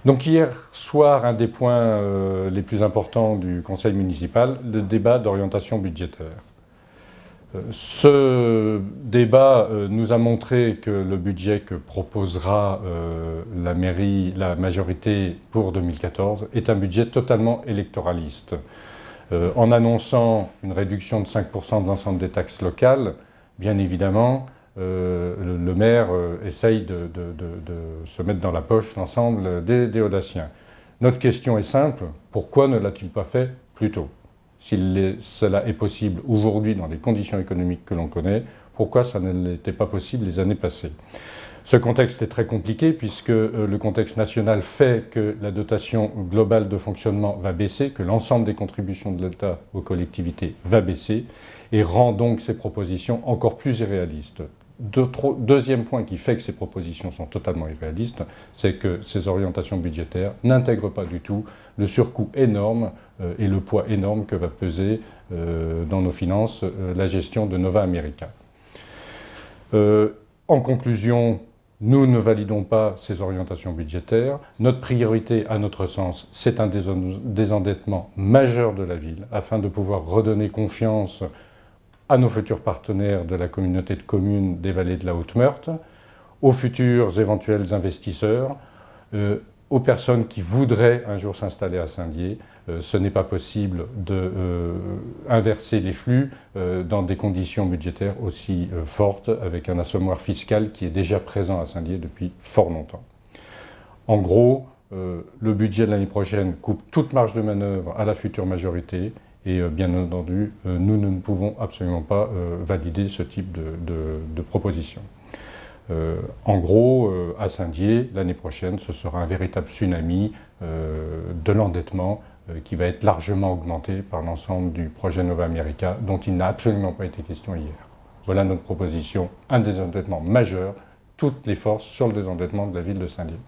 Donc hier soir, un des points les plus importants du Conseil municipal, le débat d'orientation budgétaire. Ce débat nous a montré que le budget que proposera la mairie, la majorité pour 2014, est un budget totalement électoraliste. En annonçant une réduction de 5% de l'ensemble des taxes locales, bien évidemment, le maire essaye de se mettre dans la poche l'ensemble des Audaciens. Notre question est simple, pourquoi ne l'a-t-il pas fait plus tôt? Si cela est possible aujourd'hui dans les conditions économiques que l'on connaît, pourquoi ça ne l'était pas possible les années passées? Ce contexte est très compliqué puisque le contexte national fait que la dotation globale de fonctionnement va baisser, que l'ensemble des contributions de l'État aux collectivités va baisser et rend donc ces propositions encore plus irréalistes. Deuxième point qui fait que ces propositions sont totalement irréalistes, c'est que ces orientations budgétaires n'intègrent pas du tout le surcoût énorme et le poids énorme que va peser dans nos finances la gestion de Nova América. En conclusion, nous ne validons pas ces orientations budgétaires. Notre priorité, à notre sens, c'est un désendettement majeur de la ville afin de pouvoir redonner confiance à nos futurs partenaires de la communauté de communes des vallées de la Haute-Meurthe, aux futurs éventuels investisseurs, aux personnes qui voudraient un jour s'installer à Saint-Dié. Ce n'est pas possible d'inverser les flux dans des conditions budgétaires aussi fortes, avec un assommoir fiscal qui est déjà présent à Saint-Dié depuis fort longtemps. En gros, le budget de l'année prochaine coupe toute marge de manœuvre à la future majorité et bien entendu, nous ne pouvons absolument pas valider ce type de proposition. En gros, à Saint-Dié, l'année prochaine, ce sera un véritable tsunami de l'endettement qui va être largement augmenté par l'ensemble du projet Nova América, dont il n'a absolument pas été question hier. Voilà notre proposition, un désendettement majeur, toutes les forces sur le désendettement de la ville de Saint-Dié.